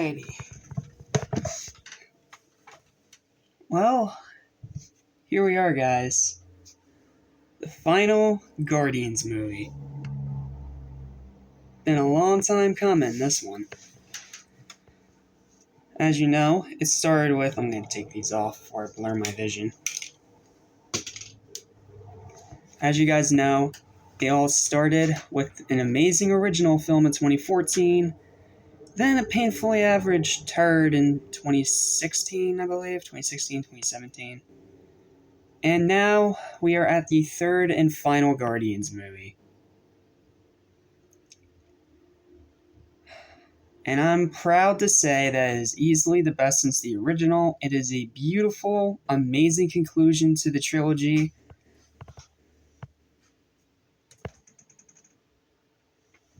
Alrighty. Well, here we are, guys. The final Guardians movie. Been a long time coming, this one. As you know, it started with... I'm going to take these off before I blur my vision. As you guys know, it all started with an amazing original film in 2014, then a painfully average turd in 2016, I believe. 2016, 2017. And now we are at the third and final Guardians movie. And I'm proud to say that it is easily the best since the original. It is a beautiful, amazing conclusion to the trilogy.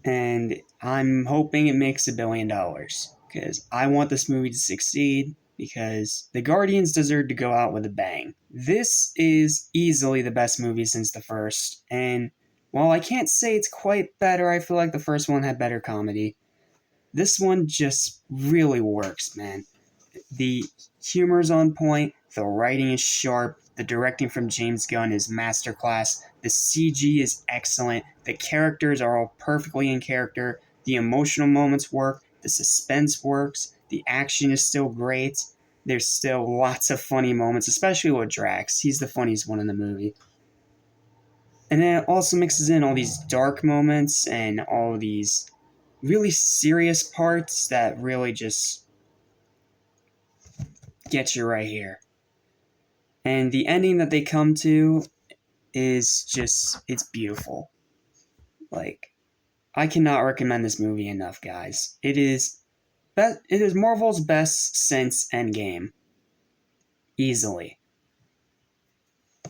And I'm hoping it makes $1 billion. Because I want this movie to succeed. Because the Guardians deserve to go out with a bang. This is easily the best movie since the first. And while I can't say it's quite better, I feel like the first one had better comedy. This one just really works, man. The humor's on point, the writing is sharp, the directing from James Gunn is masterclass, the CG is excellent, the characters are all perfectly in character, the emotional moments work, the suspense works, the action is still great, there's still lots of funny moments, especially with Drax. He's the funniest one in the movie. And then it also mixes in all these dark moments and all these really serious parts that really just get you right here. And the ending that they come to is just, it's beautiful. Like, I cannot recommend this movie enough, guys. It is Marvel's best since Endgame. Easily.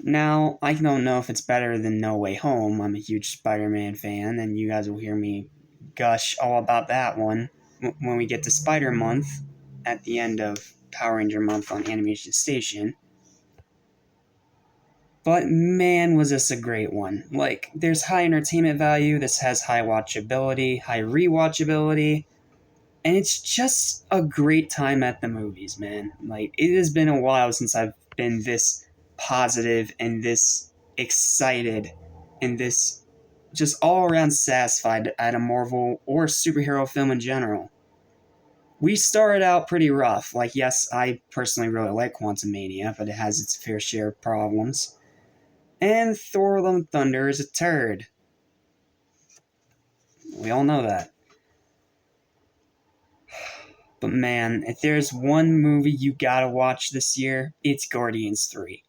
Now, I don't know if it's better than No Way Home. I'm a huge Spider-Man fan, and you guys will hear me gush all about that one when we get to Spider-Month at the end of Power Ranger Month on Animation Station. But man, was this a great one. Like, there's high entertainment value, this has high watchability, high rewatchability, and it's just a great time at the movies, man. Like, it has been a while since I've been this positive and this excited and this just all around satisfied at a Marvel or superhero film in general. We started out pretty rough. Like, yes, I personally really like Quantumania, but it has its fair share of problems. And Thor: Love and Thunder is a turd. We all know that. But man, if there's one movie you gotta watch this year, it's Guardians 3.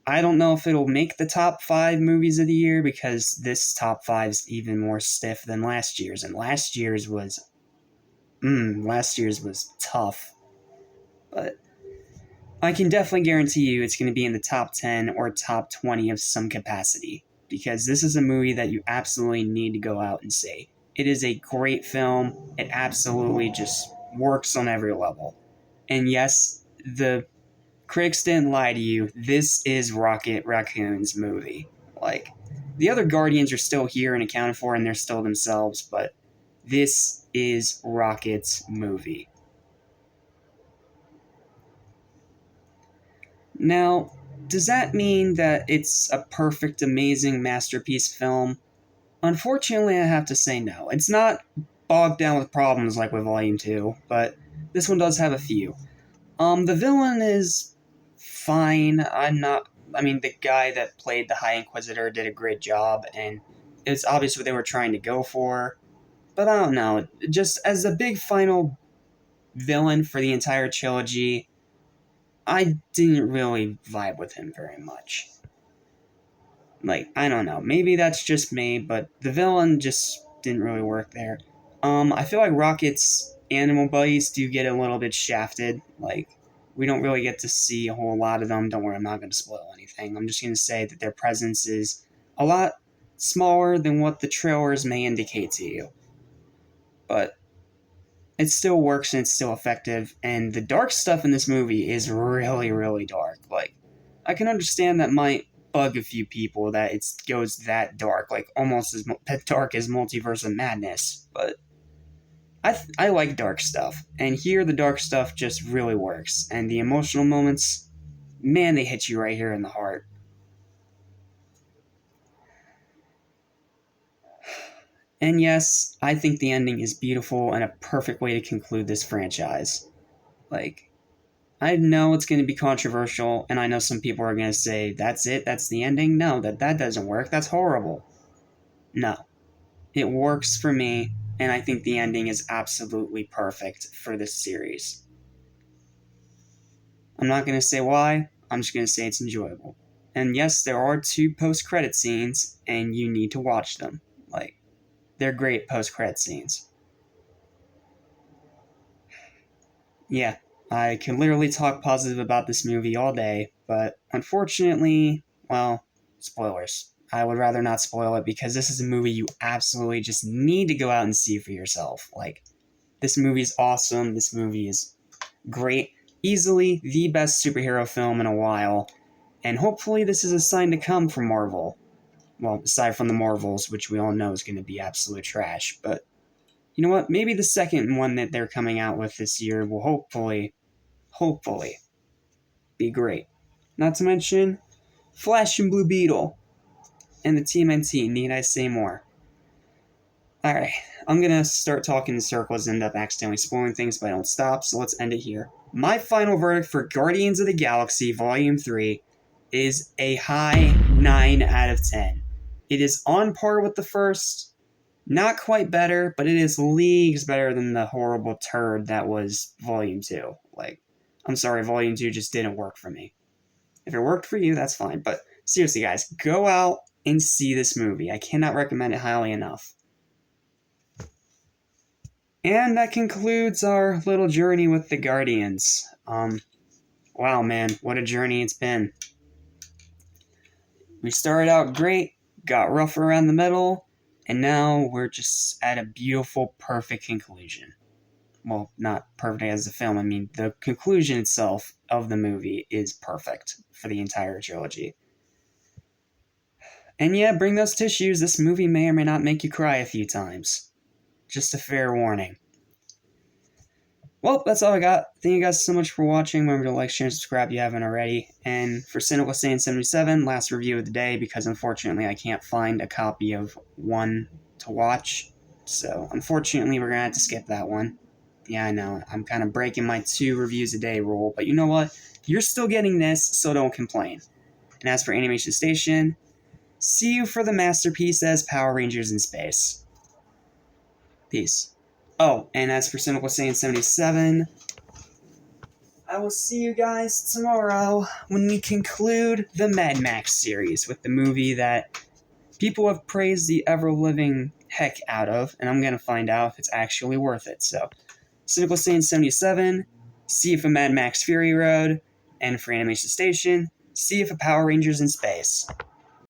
I don't know if it'll make the top 5 movies of the year, because this top 5 is even more stiff than last year's, and last year's was tough. But I can definitely guarantee you it's going to be in the top 10 or top 20 of some capacity, because this is a movie that you absolutely need to go out and see. It is a great film. It absolutely just works on every level. And yes, the critics didn't lie to you. This is Rocket Raccoon's movie. Like, the other Guardians are still here and accounted for, and they're still themselves, but this is Rocket's movie. Now, does that mean that it's a perfect, amazing masterpiece film? Unfortunately, I have to say no. It's not bogged down with problems like with Volume 2, but this one does have a few. The villain is fine. The guy that played the High Inquisitor did a great job, and it's obvious what they were trying to go for. But I don't know. Just as a big final villain for the entire trilogy, I didn't really vibe with him very much. Like, I don't know. Maybe that's just me, but the villain just didn't really work there. I feel like Rocket's animal buddies do get a little bit shafted. Like, we don't really get to see a whole lot of them. Don't worry, I'm not going to spoil anything. I'm just going to say that their presence is a lot smaller than what the trailers may indicate to you. But it still works and it's still effective, and the dark stuff in this movie is really, really dark. Like, I can understand that might bug a few people that it goes that dark, like almost as dark as Multiverse of Madness, but I like dark stuff, and here the dark stuff just really works, and the emotional moments, man, they hit you right here in the heart. And yes, I think the ending is beautiful and a perfect way to conclude this franchise. Like, I know it's going to be controversial, and I know some people are going to say, that's it, that's the ending. No, that doesn't work, that's horrible. No, it works for me, and I think the ending is absolutely perfect for this series. I'm not going to say why, I'm just going to say it's enjoyable. And yes, there are 2 post-credit scenes, and you need to watch them. Like, they're great post-credit scenes. Yeah, I can literally talk positive about this movie all day, but unfortunately, well, spoilers. I would rather not spoil it because this is a movie you absolutely just need to go out and see for yourself. Like, this movie is awesome. This movie is great. Easily the best superhero film in a while. And hopefully, this is a sign to come from Marvel. Well, aside from the Marvels, which we all know is going to be absolute trash. But you know what? Maybe the second one that they're coming out with this year will hopefully be great. Not to mention Flash and Blue Beetle and the TMNT. Need I say more? Alright, I'm gonna start talking in circles and end up accidentally spoiling things, but I don't stop, so let's end it here. My final verdict for Guardians of the Galaxy Volume 3 is a high 9 out of 10. It is on par with the first, not quite better, but it is leagues better than the horrible turd that was Volume 2. Like, I'm sorry, Volume 2 just didn't work for me. If it worked for you, that's fine. But seriously, guys, go out and see this movie. I cannot recommend it highly enough. And that concludes our little journey with the Guardians. Wow, man, what a journey it's been. We started out great, got rough around the middle, and now we're just at a beautiful, perfect conclusion. Well, not perfect as a film. I mean, the conclusion itself of the movie is perfect for the entire trilogy. And yeah, bring those tissues. This movie may or may not make you cry a few times. Just a fair warning. Well, that's all I got. Thank you guys so much for watching. Remember to like, share, and subscribe if you haven't already. And for Cynical Saiyan 77, last review of the day, because unfortunately I can't find a copy of one to watch. So, unfortunately, we're going to have to skip that one. Yeah, I know. I'm kind of breaking my 2 reviews a day rule. But you know what? You're still getting this, so don't complain. And as for Animation Station, see you for the masterpiece as Power Rangers in Space. Peace. Oh, and as for Cynical Saiyan 77, I will see you guys tomorrow when we conclude the Mad Max series with the movie that people have praised the ever-living heck out of, and I'm going to find out if it's actually worth it. So, Cynical Saiyan 77, see you for Mad Max Fury Road, and for Animation Station, see you for Power Rangers in Space.